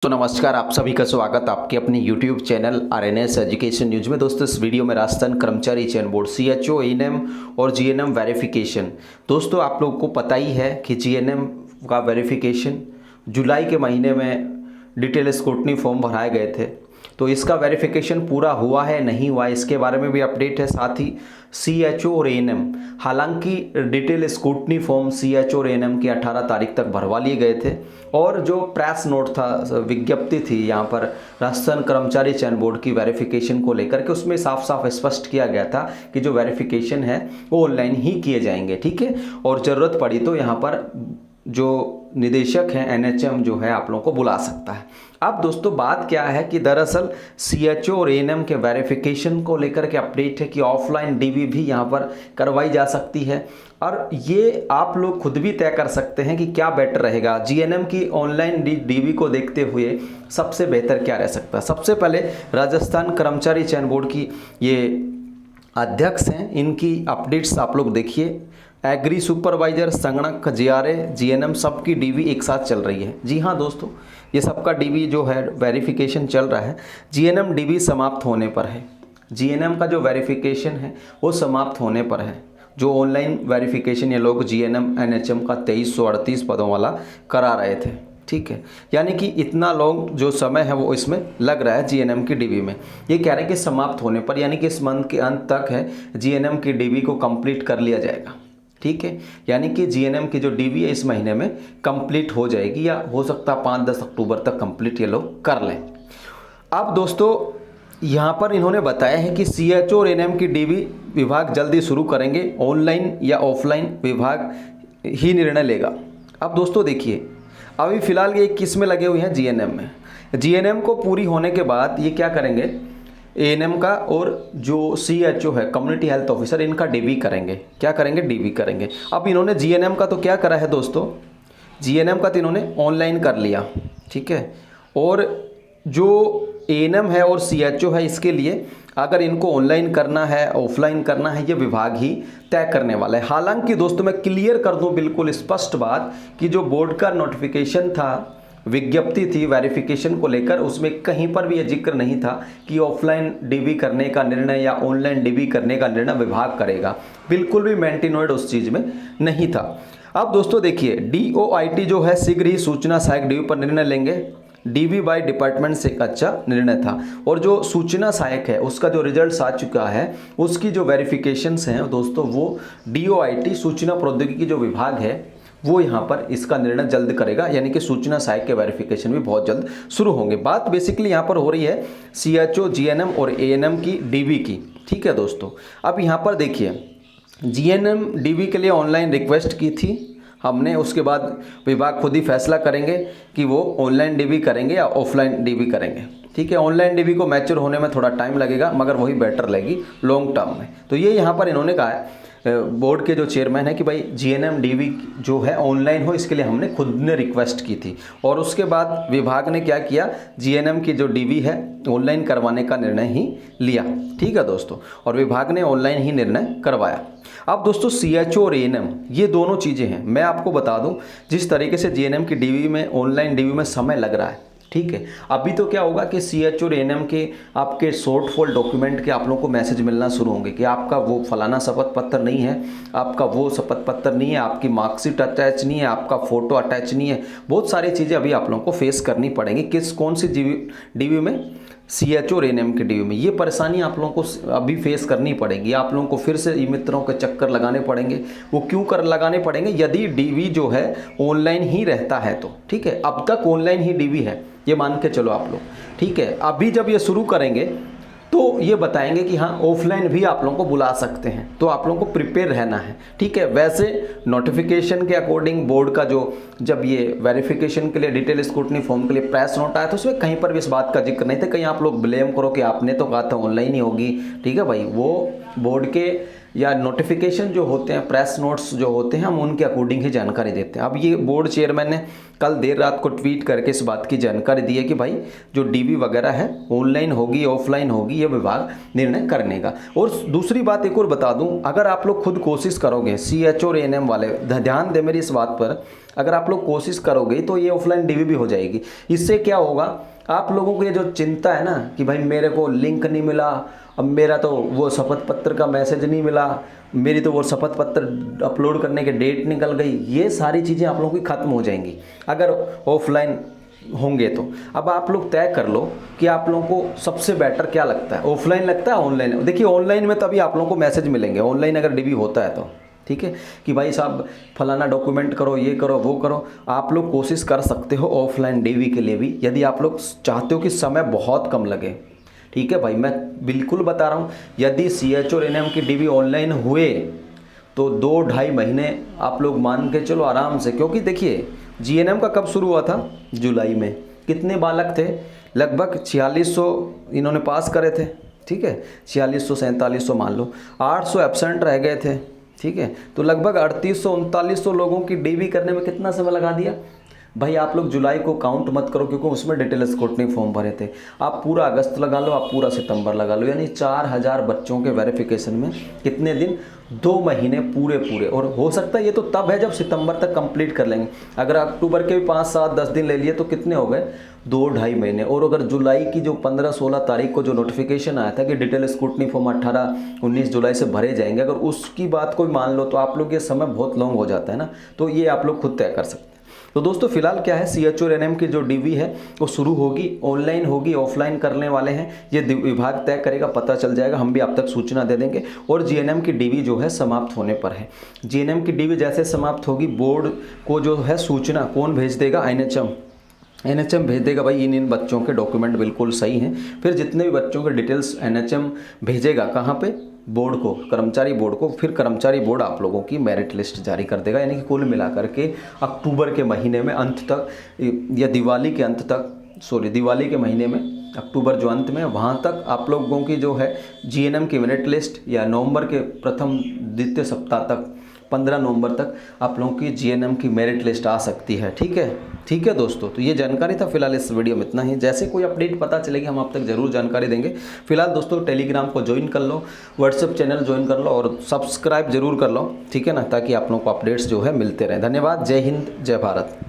दोस्तों नमस्कार, आप सभी का स्वागत आपके अपने YouTube channel RNS education news में। दोस्तों इस वीडियो में राजस्थान कर्मचारी चयन बोर्ड CHO एएनएम और जीएनएम वेरिफिकेशन। दोस्तों आप लोगों को पता ही है कि जीएनएम का वेरिफिकेशन जुलाई के महीने में डिटेल स्क्रूटनी फॉर्म भराए गए थे, तो इसका वेरिफिकेशन पूरा हुआ है नहीं हुआ इसके बारे में भी अपडेट है। साथ ही CHO और एएनएम, हालांकि डिटेल स्क्रूटनी फॉर्म CHO और एएनएम की 18 तारीख तक भरवा लिए गए थे, और जो प्रेस नोट था, विज्ञप्ति थी यहाँ पर राजस्थान कर्मचारी चयन बोर्ड की वेरिफिकेशन को लेकर के, उसमें साफ साफ स्पष्ट किया गया था कि जो वेरिफिकेशन है वो ऑनलाइन ही किए जाएंगे, ठीक है। और ज़रूरत पड़ी तो यहाँ पर जो निदेशक हैं NHM जो है आप लोगों को बुला सकता है। अब दोस्तों बात क्या है कि दरअसल CHO और एएनएम के वेरिफिकेशन को लेकर के अपडेट है कि ऑफलाइन DV भी यहाँ पर करवाई जा सकती है, और ये आप लोग खुद भी तय कर सकते हैं कि क्या बेटर रहेगा। जीएनएम की ऑनलाइन DV को देखते हुए सबसे बेहतर क्या रह सकता है। सबसे पहले राजस्थान कर्मचारी चयन बोर्ड की ये अध्यक्ष हैं, इनकी अपडेट्स आप लोग देखिए। एग्री सुपरवाइजर, संगणक, GRA, जीएनएम सबकी DV एक साथ चल रही है। जी हाँ दोस्तों, ये सबका DV जो है वेरिफिकेशन चल रहा है। जीएनएम DV समाप्त होने पर है, जीएनएम का जो वेरिफिकेशन है वो समाप्त होने पर है। जो ऑनलाइन वेरिफिकेशन ये लोग जीएनएम NHM का 2338 पदों वाला करा रहे थे, ठीक है। यानी कि इतना लॉन्ग जो समय है वो इसमें लग रहा है जीएनएम की DV में। ये कह रहे हैं कि समाप्त होने पर, यानी कि इस मंथ के अंत तक है जीएनएम की DV को कंप्लीट कर लिया जाएगा, ठीक है। यानी कि जीएनएम की जो DV है इस महीने में कंप्लीट हो जाएगी, या हो सकता है 5-10 अक्टूबर तक कंप्लीट ये लोग कर लें। अब दोस्तों यहाँ पर इन्होंने बताया है कि CHO और एएनएम की DV विभाग जल्दी शुरू करेंगे, ऑनलाइन या ऑफलाइन विभाग ही निर्णय लेगा। अब दोस्तों देखिए, अभी फिलहाल ये किस में लगे हुए हैं, जीएनएम में। जीएनएम को पूरी होने के बाद ये क्या करेंगे, एएनएम का और जो CHO है कम्युनिटी हेल्थ ऑफिसर, इनका DV करेंगे। क्या करेंगे, DV करेंगे। अब इन्होंने जीएनएम का तो क्या करा है दोस्तों, जीएनएम का तो इन्होंने ऑनलाइन कर लिया, ठीक है। और जो एएनएम है और CHO है, इसके लिए अगर इनको ऑनलाइन करना है ऑफलाइन करना है, ये विभाग ही तय करने वाला है। हालांकि दोस्तों मैं क्लियर कर दूं बिल्कुल स्पष्ट बात कि जो बोर्ड का नोटिफिकेशन था, विज्ञप्ति थी वेरिफिकेशन को लेकर, उसमें कहीं पर भी यह जिक्र नहीं था कि ऑफलाइन DV करने का निर्णय या ऑनलाइन DV करने का निर्णय विभाग करेगा। बिल्कुल भी मेंटेनोइड उस चीज़ में नहीं था। अब दोस्तों देखिए, DOIT जो है शीघ्र ही सूचना सहायक DV पर निर्णय लेंगे। DV बाय डिपार्टमेंट से एक अच्छा निर्णय था, और जो सूचना सहायक है उसका जो रिजल्ट आ चुका है, उसकी जो वेरिफिकेशंस हैं दोस्तों, वो DOIT सूचना प्रौद्योगिकी जो विभाग है वो यहाँ पर इसका निर्णय जल्द करेगा। यानी कि सूचना सहायक के वेरिफिकेशन भी बहुत जल्द शुरू होंगे। बात बेसिकली यहाँ पर हो रही है CHO, GNM और ANM की DV की, ठीक है दोस्तों। अब यहाँ पर देखिए, GNM DV के लिए ऑनलाइन रिक्वेस्ट की थी हमने, उसके बाद विभाग खुद ही फैसला करेंगे कि वो ऑनलाइन DV करेंगे या ऑफलाइन DV करेंगे, ठीक है। ऑनलाइन DV को मैच्योर होने में थोड़ा टाइम लगेगा, मगर वही बेटर लगेगी लॉन्ग टर्म में। तो ये यहाँ पर इन्होंने कहा है बोर्ड के जो चेयरमैन है कि भाई GNM DV जो है ऑनलाइन हो, इसके लिए हमने खुद ने रिक्वेस्ट की थी। और उसके बाद विभाग ने क्या किया, GNM की जो DV है ऑनलाइन करवाने का निर्णय ही लिया, ठीक है दोस्तों। और विभाग ने ऑनलाइन ही निर्णय करवाया। अब दोस्तों CHO और ANM ये दोनों चीज़ें हैं। मैं आपको बता दूं, जिस तरीके से GNM की DV में ऑनलाइन DV में समय लग रहा है, ठीक है। अभी तो क्या होगा कि CHO और ANM के आपके शॉर्ट फॉल डॉक्यूमेंट के आप लोगों को मैसेज मिलना शुरू होंगे कि आपका वो फलाना शपथ पत्र नहीं है, आपका वो शपथ पत्र नहीं है, आपकी मार्कशीट अटैच नहीं है, आपका फ़ोटो अटैच नहीं है। बहुत सारी चीज़ें अभी आप लोगों को फेस करनी पड़ेंगी। कौन सी DV में, CHO और ANM के DV में। ये परेशानी आप लोगों को अभी फेस करनी पड़ेगी। आप लोगों को फिर से ई मित्रों के चक्कर लगाने पड़ेंगे। वो क्यों लगाने पड़ेंगे, यदि DV जो है ऑनलाइन ही रहता है तो, ठीक है। अब तक ऑनलाइन ही DV है, ये मान के चलो आप लोग, ठीक है। अभी जब ये शुरू करेंगे तो ये बताएंगे कि हाँ ऑफलाइन भी आप लोगों को बुला सकते हैं, तो आप लोगों को प्रिपेयर रहना है, ठीक है। वैसे नोटिफिकेशन के अकॉर्डिंग बोर्ड का जो जब ये वेरिफिकेशन के लिए डिटेल स्क्रूटनी फॉर्म के लिए प्रेस नोट आया, तो उसमें कहीं पर भी इस बात का जिक्र नहीं था। कहीं आप लोग ब्लेम करो कि आपने तो कहा था ऑनलाइन ही होगी, ठीक है भाई। वो बोर्ड के या नोटिफिकेशन जो होते हैं, प्रेस नोट्स जो होते हैं, हम उनके अकॉर्डिंग ही जानकारी देते हैं। अब ये बोर्ड चेयरमैन ने कल देर रात को ट्वीट करके इस बात की जानकारी दी है कि भाई जो डीवी वगैरह है ऑनलाइन होगी ऑफलाइन होगी, ये विभाग निर्णय करने का। और दूसरी बात एक और बता दूं, अगर आप लोग खुद कोशिश करोगे, CH और ANM वाले ध्यान दें मेरी इस बात पर, अगर आप लोग कोशिश करोगे तो ये ऑफलाइन डीवी भी हो जाएगी। इससे क्या होगा, आप लोगों को ये जो चिंता है ना कि भाई मेरे को लिंक नहीं मिला, अब मेरा तो वो शपथ पत्र का मैसेज नहीं मिला, मेरी तो वो शपथ पत्र अपलोड करने की डेट निकल गई, ये सारी चीज़ें आप लोगों की ख़त्म हो जाएंगी अगर ऑफलाइन होंगे तो। अब आप लोग तय कर लो कि आप लोगों को सबसे बेटर क्या लगता है, ऑफलाइन लगता है ऑनलाइन। देखिए ऑनलाइन में तभी आप लोगों को मैसेज मिलेंगे, ऑनलाइन अगर डीवी होता है तो, ठीक है, कि भाई साहब फलाना डॉक्यूमेंट करो, ये करो वो करो। आप लोग कोशिश कर सकते हो ऑफलाइन डीवी के लिए भी, यदि आप लोग चाहते हो कि समय बहुत कम लगे। ठीक है भाई, मैं बिल्कुल बता रहा हूँ, यदि CH और ANM की डीवी ऑनलाइन हुए तो 2-2.5 महीने आप लोग मान के चलो आराम से। क्योंकि देखिए GNM का कब शुरू हुआ था, जुलाई में। कितने बालक थे, लगभग 4600 इन्होंने पास करे थे, ठीक है, 4600-4700 मान लो, 800 एब्सेंट रह गए थे, ठीक है, तो लगभग 3800-3900 लोगों की डीवी करने में कितना समय लगा दिया भाई। आप लोग जुलाई को काउंट मत करो क्योंकि उसमें डिटेल स्क्रूटनी फॉर्म भरे थे। आप पूरा अगस्त लगा लो, आप पूरा सितंबर लगा लो, यानी 4000 बच्चों के वेरिफिकेशन में कितने दिन, 2 महीने पूरे। और हो सकता है ये तो तब है जब सितंबर तक कंप्लीट कर लेंगे। अगर अक्टूबर के भी 5-7-10 दिन ले लिए तो कितने हो गए, 2-2.5 महीने। और अगर जुलाई की जो 15-16 तारीख को जो नोटिफिकेशन आया था कि डिटेल स्क्रूटनी फॉर्म 18-19 जुलाई से भरे जाएंगे, अगर उसकी बात कोई मान लो तो आप लोग ये समय बहुत लॉन्ग हो जाता है ना, तो ये आप लोग खुद तय कर सकते हैं। तो दोस्तों फिलहाल क्या है, CH और ANM की जो डीवी है वो शुरू होगी, ऑनलाइन होगी ऑफलाइन करने वाले हैं, ये विभाग तय करेगा, पता चल जाएगा, हम भी आप तक सूचना दे देंगे। और GNM की डीवी जो है समाप्त होने पर है। GNM की डीवी जैसे समाप्त होगी, बोर्ड को जो है सूचना कौन भेज देगा, NHM भेज देगा भाई इन बच्चों के डॉक्यूमेंट बिल्कुल सही हैं। फिर जितने भी बच्चों के डिटेल्स NHM भेजेगा कहाँ पे, बोर्ड को, कर्मचारी बोर्ड को, फिर कर्मचारी बोर्ड आप लोगों की मेरिट लिस्ट जारी कर देगा। यानी कि कुल मिलाकर के अक्टूबर के महीने में अंत तक या दिवाली के अंत तक, दिवाली के महीने में, अक्टूबर जो अंत में, वहाँ तक आप लोगों की जो है GNM की मेरिट लिस्ट, या नवंबर के प्रथम द्वितीय सप्ताह तक, 15 नवंबर तक आप लोगों की GNM की मेरिट लिस्ट आ सकती है। ठीक है दोस्तों, तो ये जानकारी था फिलहाल इस वीडियो में इतना ही। जैसे कोई अपडेट पता चलेगी हम आप तक जरूर जानकारी देंगे। फिलहाल दोस्तों टेलीग्राम को ज्वाइन कर लो, व्हाट्सएप चैनल ज्वाइन कर लो और सब्सक्राइब जरूर कर लो, ठीक है ना, ताकि आप लोगों को अपडेट्स जो है मिलते रहें। धन्यवाद, जय हिंद, जय भारत।